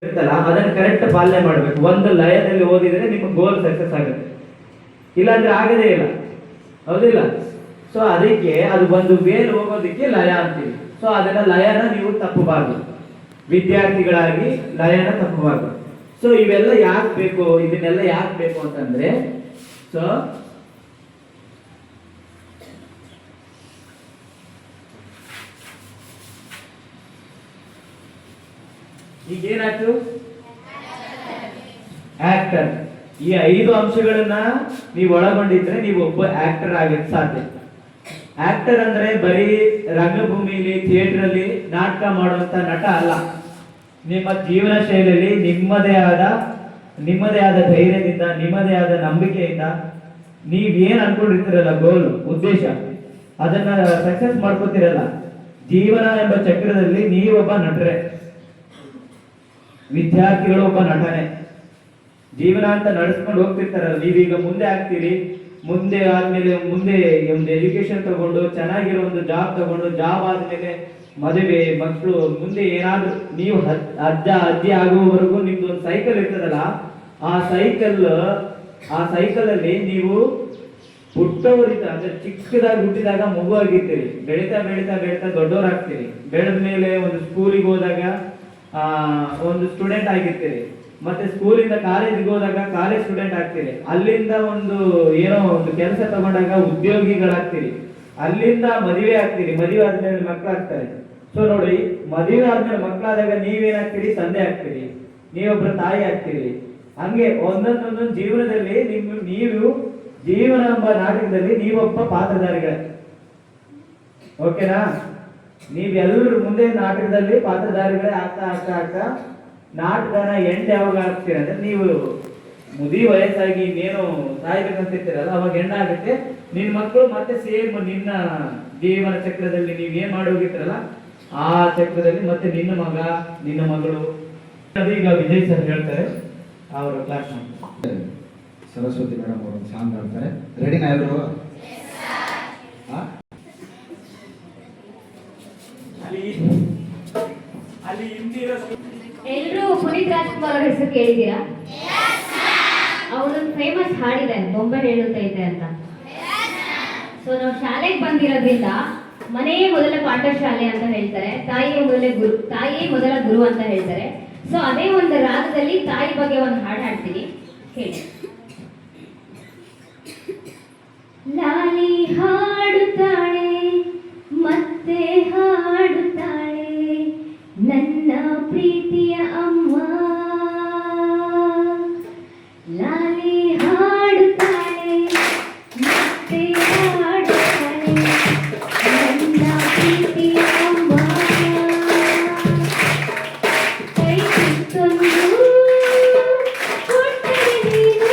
ಇರ್ತಲ್ಲ ಅದನ್ನ ಕರೆಕ್ಟ್ ಪಾಲನೆ ಮಾಡ್ಬೇಕು. ಒಂದು ಲಯದಲ್ಲಿ ಓದಿದ್ರೆ ನಿಮ್ಮ ಗೋಲ್ ಸಕ್ಸಸ್ ಆಗುತ್ತೆ, ಇಲ್ಲಾಂದ್ರೆ ಆಗದೇ ಇಲ್ಲ, ಹೌದಿಲ್ಲ? ಸೊ ಅದಕ್ಕೆ ಅದು ಒಂದು ವೇಲ್ ಹೋಗೋದಕ್ಕೆ ಲಯ ಅಂತೀವಿ. ಸೊ ಅದನ್ನ ಲಯನ ನೀವು ತಪ್ಪಬಾರ್ದು, ವಿದ್ಯಾರ್ಥಿಗಳಾಗಿ ಲಯನ ತಪ್ಪಬಾರ್ದು. ಸೊ ಇವೆಲ್ಲ ಯಾಕೆ ಬೇಕು, ಇದನ್ನೆಲ್ಲ ಯಾಕೆ ಬೇಕು ಅಂತಂದ್ರೆ, ಸೊ ಈಗ ಏನಾಯ್ತು, ಆಕ್ಟರ್. ಈ 5 ಅಂಶಗಳನ್ನ ನೀವು ಒಳಗೊಂಡಿದ್ರೆ ನೀವು ಒಬ್ಬ ಆಕ್ಟರ್ ಆಗಕ್ಕೆ ಸಾಧ್ಯ. ಆಕ್ಟರ್ ಅಂದ್ರೆ ಬರೀ ರಂಗಭೂಮಿಲಿ, ಥಿಯೇಟರ್ ಅಲ್ಲಿ ನಾಟಕ ಮಾಡುವಂತ ನಟ ಅಲ್ಲ. ನಿಮ್ಮ ಜೀವನ ಶೈಲಿಯಲ್ಲಿ ನಿಮ್ಮದೇ ಆದ ಧೈರ್ಯದಿಂದ, ನಿಮ್ಮದೇ ಆದ ನಂಬಿಕೆಯಿಂದ ನೀವೇನ್ ಅನ್ಕೊಂಡಿರ್ತೀರಲ್ಲ, ಗೋಲ್, ಉದ್ದೇಶ, ಅದನ್ನ ಸಕ್ಸಸ್ ಮಾಡ್ಕೋತಿರಲ್ಲ. ಜೀವನ ಎಂಬ ಚಕ್ರದಲ್ಲಿ ನೀವೊಬ್ಬ ನಟರೆ, ವಿದ್ಯಾರ್ಥಿಗಳು ಒಬ್ಬ ನಟನೆ. ಜೀವನ ಅಂತ ನಡೆಸ್ಕೊಂಡು ಹೋಗ್ತಿರ್ತಾರಲ್ಲ, ನೀವೀಗ ಮುಂದೆ ಆಗ್ತೀರಿ. ಮುಂದೆ ಆದ್ಮೇಲೆ ಮುಂದೆ ಒಂದು ಎಜುಕೇಶನ್ ತಗೊಂಡು ಚೆನ್ನಾಗಿರೋ ಒಂದು ಜಾಬ್ ತಗೊಂಡು, ಜಾಬ್ ಆದ್ಮೇಲೆ ಮದುವೆ, ಮಕ್ಕಳು, ಮುಂದೆ ಏನಾದ್ರು ನೀವು ಅಜ್ಜ ಅಜ್ಜಿ ಆಗುವವರೆಗೂ ನಿಮ್ದು ಒಂದು ಸೈಕಲ್ ಇರ್ತದಲ್ಲ, ಆ ಸೈಕಲ್ ಅಲ್ಲಿ ನೀವು ಹುಟ್ಟೋರಿದ್ದ ಅಂದ್ರೆ ಚಿಕ್ಕದಾಗಿ ಹುಟ್ಟಿದಾಗ ಮಗು ಆಗಿರ್ತೀರಿ, ಬೆಳೀತಾ ಬೆಳೀತಾ ಬೆಳೀತಾ ದೊಡ್ಡವರಾಗ್ತೀರಿ. ಬೆಳೆದ ಮೇಲೆ ಒಂದು ಸ್ಕೂಲಿಗೆ ಹೋದಾಗ ಒಂದು ಸ್ಟೂಡೆಂಟ್ ಆಗಿರ್ತೀರಿ, ಮತ್ತೆ ಸ್ಕೂಲಿಂದ ಕಾಲೇಜಿಗೆ ಹೋದಾಗ ಕಾಲೇಜ್ ಸ್ಟೂಡೆಂಟ್ ಆಗ್ತೀರಿ, ಅಲ್ಲಿಂದ ಏನೋ ಒಂದು ಕೆಲಸ ತಗೊಂಡಾಗ ಉದ್ಯೋಗಿಗಳಾಗ್ತೀರಿ, ಅಲ್ಲಿಂದ ಮದುವೆ ಆಗ್ತೀರಿ, ಮದುವೆ ಆದ್ಮೇಲೆ ಮಕ್ಕಳಾಗ್ತಾರೆ. ಸೊ ನೋಡಿ, ಮದುವೆ ಆದ್ಮೇಲೆ ಮಕ್ಕಳಾದಾಗ ನೀವೇನಾಗ್ತೀರಿ, ತಂದೆ ಆಗ್ತೀರಿ, ನೀವೊಬ್ಬರ ತಾಯಿ ಆಗ್ತೀರಿ. ಹಂಗೆ ಒಂದೊಂದೊಂದೊಂದು ಜೀವನದಲ್ಲಿ ನೀವು ಜೀವನ ಎಂಬ ನಾಟಕದಲ್ಲಿ ನೀವೊಬ್ಬ ಪಾತ್ರಧಾರಿಗಳೇ. ಓಕೆನಾ? ನೀವೆಲ್ಲರೂ ಮುಂದೆ ನಾಟಕದಲ್ಲಿ ಪಾತ್ರಧಾರಿಗಳೇ ಆಗ್ತಾ ಆಗ್ತಾ ಆಗ್ತಾ ನಾಟಕನ ಎಂಡ್ ಯಾವಾಗ ಆಗ್ತೀರ ಅಂದ್ರೆ, ನೀವು ಮುದಿ ವಯಸ್ಸಾಗಿ ಇನ್ನೇನು ಸಾಯ್ಬೇಕಂತಿರ್ತೀರಲ್ಲ, ಅವಾಗ ಎಂಡ್ ಆಗುತ್ತೆ. ನಿನ್ ಮಕ್ಕಳು ಮತ್ತೆ ಸೇಮ್ ನಿನ್ನ ಜೀವನ ಚಕ್ರದಲ್ಲಿ ನೀವ್ ಏನ್ ಮಾಡೋಗಿರ್ತಾರಲ್ಲ, ಆ ಚಕ್ರದಲ್ಲಿ ಮತ್ತೆ ನಿನ್ನ ಮಗ, ನಿನ್ನ ಮಗಳು. ಈಗ ವಿಜಯ್ ಸರ್ ಹೇಳ್ತಾರೆ, ಅವರು ಕ್ಲಾಸ್ ಮಾಡ್ತಾರೆ. ಸರಸ್ವತಿ ಮೇಡಮ್ ಅವರು ಒಂದು ಸಾಂಗ್ ಹೇಳ್ತಾರೆ. ರೆಡಿನಾ ಎಲ್ಲರೂ? ಎಲ್ಲರೂ ಪುನೀತ್ ರಾಜ್ಕುಮಾರ್ ಅವ್ರ ಹೆಸರು ಕೇಳಿದ್ದೀರಾ? ಅವರೊಂದು ಫೇಮಸ್ ಹಾಡಿದ್ದಾರೆ, ಬೊಂಬೆ ಹೇಳುತ್ತೈತೆ ಅಂತ. ಸೊ ನಾವು ಶಾಲೆಗೆ ಬಂದಿರೋದ್ರಿಂದ ಮನೆಯೇ ಮೊದಲ ಪಾಠಶಾಲೆ ಅಂತ ಹೇಳ್ತಾರೆ, ತಾಯಿಯೇ ಮೊದಲ ಗುರು ಅಂತ ಹೇಳ್ತಾರೆ. ಸೊ ಅದೇ ಒಂದು ರಾಗದಲ್ಲಿ ತಾಯಿ ಬಗ್ಗೆ ಒಂದು ಹಾಡು ಹಾಡ್ತೀನಿ, ಹೇಳಿ. ಲಾಲಿ ಹಾಡುತ್ತಾಳೆ ಮತ್ತೆ ಹಾಡುತ್ತಾಳೆ ನನ್ನ ಪ್ರೀತಿಯ ಅಮ್ಮ. ಲಾಲಿ ಹಾಡುತ್ತಾಳೆ ಮತ್ತೆ ಹಾಡುತ್ತಾಳೆ ನನ್ನ ಪ್ರೀತಿಯ ಅಮ್ಮ. ಕೈ ತಂದು ಕೊಟ್ಟರೆ ನೀನು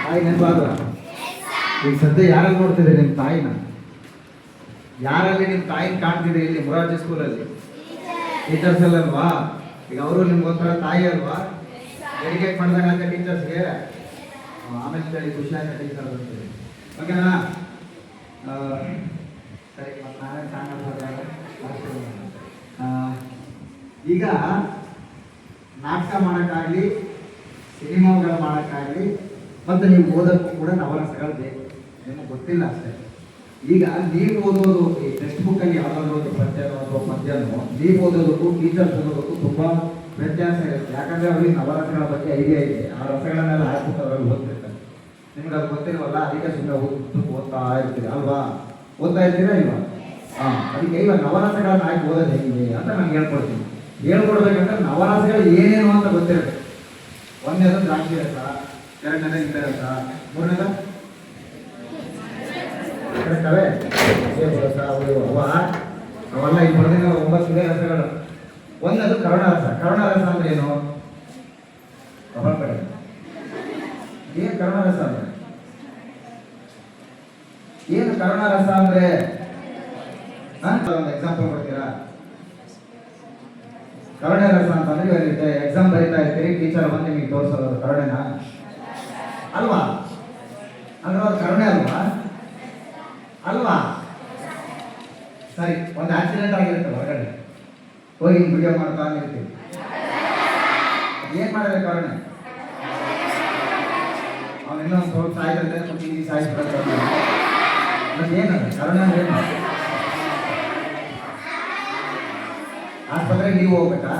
ತಾಯಿ ನೆನಪಾದ್ರ? ಈಗ ಸದ್ಯ ಯಾರಲ್ಲಿ ನೋಡ್ತಿದ್ರಿ ನಿಮ್ಮ ತಾಯಿನ? ಯಾರಲ್ಲಿ ನಿಮ್ಮ ತಾಯಿನ ಕಾಣ್ತಿದ್ರಿ ಇಲ್ಲಿ ಮೊರಾರ್ಜಿ ಸ್ಕೂಲಲ್ಲಿ? ಟೀಚರ್ಸ್ ಅಲ್ಲಲ್ವಾ? ಈಗ ಅವರು ನಿಮ್ಗೊಂಥರ ತಾಯಿ ಅಲ್ವಾ? ಡೆಡಿಕೇಟ್ ಮಾಡಿದಾಗ ಅಂತ ಟೀಚರ್ಸ್ಗೆ ಆಮೇಲೆ ಕೇಳಿ ಖುಷಿ ಆಯ್ತಾ ಟೀಚರ್ ಅಂತೀವಿ. ಓಕೆನಾ? ಸರಿ, ಮತ್ತೆ ನಾನೇ ಈಗ ನಾಟಕ ಮಾಡೋಕ್ಕಾಗಲಿ, ಸಿನಿಮಾಗಳು ಮಾಡೋಕ್ಕಾಗಲಿ, ಮತ್ತು ನೀವು ಓದೋಕ್ಕೂ ಕೂಡ ನವರಸಗಳು ಬೇಕು. ನಿಮಗೆ ಗೊತ್ತಿಲ್ಲ ಅಷ್ಟೇ. ಈಗ ನೀವು ಓದೋದು ಈ ಟೆಕ್ಸ್ಟ್ ಬುಕ್ಕಲ್ಲಿ ಯಾವುದಾದ್ರೂ ಒಂದು ಪದ್ಯನೋ ಅಥವಾ ಪದ್ಯನೋ ನೀವು ಓದೋದಕ್ಕೂ ಟೀಚರ್ಸ್ ಓದೋದಕ್ಕೂ ತುಂಬ ವ್ಯತ್ಯಾಸ ಇರುತ್ತೆ. ಯಾಕಂದರೆ ಅವ್ರಿಗೆ ನವರಸಗಳ ಬಗ್ಗೆ ಐಡಿಯಾ ಇದೆ. ಆ ರಸಗಳನ್ನೆಲ್ಲ ಹಾಕ್ಬಿಟ್ಟು ಅವರಲ್ಲಿ ಓದ್ತಿರ್ತಾರೆ. ನಿಮ್ಗೆ ಅದು ಗೊತ್ತಿಲ್ವಲ್ಲ, ಅದಕ್ಕೆ ಸುಮ್ಮನೆ ಓದ್ತಾ ಇರ್ತೀರಿ ಅಲ್ವಾ? ಓದ್ತಾ ಇರ್ತೀರಾ ಇಲ್ವಾ? ಹಾಂ, ಅದಕ್ಕೆ ಇವಾಗ ನವರಸಗಳನ್ನ ಹಾಕಿ ಓದೋದು ಹೇಗೆ ಅಂತ ನಾನು ಹೇಳ್ಕೊಡ್ತೀನಿ. ಹೇಳ್ಕೊಡ್ಬೇಕಂದ್ರೆ ನವರಸಗಳು ಏನೇನು ಅಂತ ಗೊತ್ತಿರಬೇಕು. ಒಂದನೇದು ದ್ರಾಕ್ಷಿ ರಸ, ಎರಡನೇದು ನಿಂಬೆ ರಸ, ಮೂರನೇದು ಕರೆಕ್ಟವೇ ರಸ, ಅವೆಲ್ಲ ಈ ಬರೆದಿನ 9 ಇದೆ ರಸಗಳು. ಒಂದದು ಕರುಣಾರಸ. ಕರುಣಾರಸ ಅಂದ್ರೆ ಏನು? ಕಡೆ ಏನು ಕರುಣಾರಸ ಅಂದ್ರೆ ಏನು? ಕರುಣಾರಸ ಅಂದ್ರೆ ಒಂದು ಎಕ್ಸಾಂಪಲ್ ಕೊಡ್ತೀರಾ? ಕರುಣೆ ರಸ ಅಂತಂದ್ರೆ ಎಕ್ಸಾಮ್ ಬರೀತಾ ಇರ್ತೀರಿ, ಟೀಚರ್ ಬಂದು ನಿಮಗೆ ತೋರಿಸೋದು ಕರುಣೆನಾ ಅಲ್ವಾ? ಅಂದ್ರೆ ಅದು ಕರುಣೆ ಅಲ್ವಾ? ಅಲ್ವಾ? ಸರಿ, ಒಂದು ಆಕ್ಸಿಡೆಂಟ್ ಆಗಿರುತ್ತೆ ಹೊರಗಡೆ, ಹೋಗಿ ವಿಡಿಯೋ ಮಾಡ್ತಾ ಇರ್ತೀವಿ. ಏನ್ ಮಾಡಿದ್ರೆ ಕರುಣೆ? ಅವ್ನು ಇನ್ನೊಂದು ಸ್ವಲ್ಪ ಸಾಯ್ತಾರೆ, ಸಾಯಿಸ್ಬಿಡ್ತಾರೆ. ಮತ್ತೆ ಏನಂದ್ರೆ ಕರುಣೆ ಅಂದ್ರೆ ಏನು? ಆಸ್ಪತ್ರೆಗೆ ನೀವು ಹೋಗ್ಬೇಕಾ?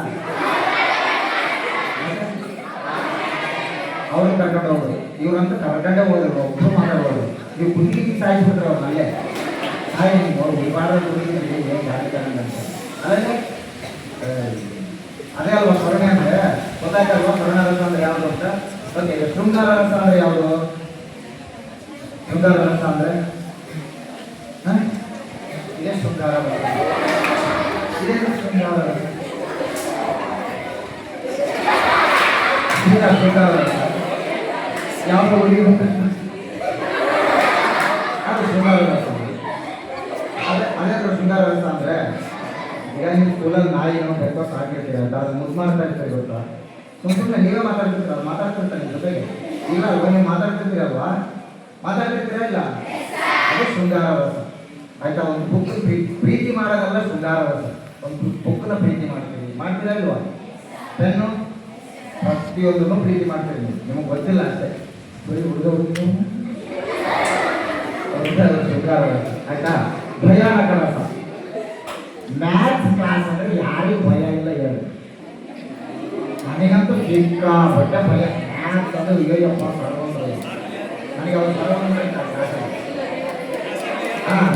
ಅವ್ರನ್ನ ಕರ್ಕೊಂಡು ಹೋಗೋದು, ಇವ್ರಂತೂ ಕರ್ಕೊಂಡೇ ಹೋದ್ರು, ಒಬ್ಬರು ಮಾತಾಡ್ಬೋದು. ನೀವು ಕುಂದಿಗೆ ಸಾಯಿಸ್ಬಿಟ್ರೆ ಅವ್ರನ್ನಲ್ಲೇ ಸಾಯಿ ನೀವು ಬಾರ ಅದೇ ಅಲ್ವಾ ಕರುಣೆ ಅಂದ್ರೆ? ಗೊತ್ತಾಯ್ತಲ್ವಾ ಕರುಣಾ ರಸ ಅಂದ್ರೆ ಯಾವುದು ಅಂತ? ಓಕೆ, ಶೃಂಗಾರ ರಸ ಅಂದ್ರೆ ಯಾವುದು? ಶೃಂಗಾರ ರಸ ಅಂದ್ರೆ ಇದೇ ಶೃಂಗಾರ ರಸ. ಇದೇನು ಶೃಂಗಾರ ರಸ? ಶೃಂಗಾರ ರಸ ಯಾವ ಹುಡುಗಿ ಅದು ಶೃಂಗಾರ ರಸ. ಅದೇ ಶೃಂಗಾರ ರಸ ಅಂದ್ರೆ ಈಗ ನಿಮ್ಮ ಸ್ಕೂಲಲ್ಲಿ ನಾಯಿನೋ ಬೆಕ್ಕೋ ಸಾಕಿರ್ತೀರ ಅಂತ ಅದು ಮುದ್ದು ಮಾಡ್ತಾ ಇರ್ತೀರಿ ಗೊತ್ತಾ? ಸುಮ್ಮನೆ ನೀವೇ ಮಾತಾಡ್ತಿರ್ತೀರ, ಅದು ಮಾತಾಡ್ತಿರ್ತಾರೆ ನಿಮ್ಮ ಜೊತೆಗೆ. ಇಲ್ಲ ಅಲ್ವಾ? ನೀವು ಮಾತಾಡ್ತಿರ್ತೀರಲ್ವಾ? ಮಾತಾಡ್ತಿರ್ತೀರ ಇಲ್ಲ? ಅದು ಶೃಂಗಾರ ರಸ. ಆಯ್ತಾ? ಒಂದು ಬುಕ್ ಪ್ರೀತಿ ಮಾಡೋದಲ್ಲ ಶೃಂಗಾರ ರಸ. ಒಂದು ಬುಕ್ನ ಪ್ರೀತಿ ಮಾಡ್ತೀರಾ ಇಲ್ವಾ? ಪೆನ್ನು ಪ್ರತಿಯೊಂದನ್ನು ಪ್ರೀತಿ ಮಾಡ್ತೀರಿ ನೀವು. ನಿಮಗೆ ಗೊತ್ತಿಲ್ಲ ಅಷ್ಟೇ, ಬರೀ ಹುಡುಗ ಶೃಂಗಾರ ರಸ. ಆಯ್ತಾ? ಭಯಾನಕ ರಸ. ಮ್ಯಾಥ್ಸ್ ಕ್ಲಾಸ್ ಅಂದ್ರೆ ಯಾರಿಗೂ ಭಯ ಇಲ್ಲ ಹೇಳಿ. ನನಗಂತೂ ಸಿಕ್ಕಾಪಟ್ಟೆ ಭಯ. ಮ್ಯಾಥ್ಸ್ ಅಂದ್ರೆ ಇಗಯ್ಯಪ್ಪ ಸರ್ವಂದ್ರ. ನನಗೆ ಅವ್ರು ಸರ್ವಂದ್ರ ಹಾಂ,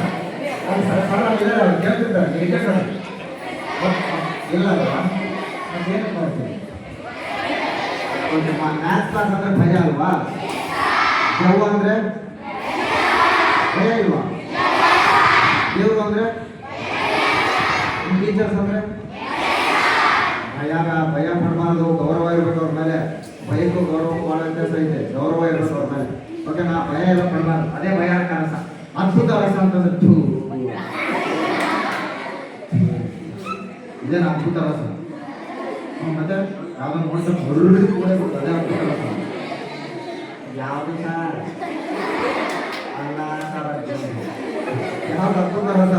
ಅದು ಸರ ಇದ್ದಾರೆ, ಅವ್ರು ಕೇಳ್ತಿರ್ತಾರೆ ನಿಜ ಇಲ್ಲ ಅಲ್ವಾ? ಮತ್ತೇನು ಮಾಡ್ತೀವಿ? ಒಂದು ಮ್ಯಾಥ್ಸ್ ಕ್ಲಾಸ್ ಅಂದ್ರೆ ಭಯ ಅಲ್ವಾ? ದೇವ್ ಅಂದ್ರೆ ಭಯ ಇಲ್ವಾ? ದೇವ್ರು ಅಂದ್ರೆ ಟೀಚರ್ಸ್ ಅಂದ್ರೆ ಭಯ ಪಡಬಾರ್ದು, ಗೌರವ ಇರಬೇಕು ಅವ್ರ ಮೇಲೆ. ಭಯಕ್ಕೂ ಗೌರವಕ್ಕೂ ಭಾಳ ವ್ಯತ್ಯಾಸ ಐತೆ. ಗೌರವ ಇರಬೇಕು ಅವ್ರ ಮೇಲೆ. ಓಕೆನಾ? ಭಯ ಎಲ್ಲ ಪಡಬಾರ್ದು. ಅದೇ ಭಯಾನಕ ರಸ. ಅದ್ಭುತ ರಸ ಅಂತಂದ್ರೆ ಇದೇನು ಅದ್ಭುತ ರಸ. ಮತ್ತೆ ಯಾವ್ದನ್ನು ನೋಡ್ತಾರೆ ಹೊರಡಿ ಕೂಡ ಅದೇ ಅದ್ಭುತ ರಸ. ಯಾವುದು ಸರ್ ಅಲ್ಲ ಸರ್, ಯಾವ್ದು ಅದ್ಭುತ ರಸ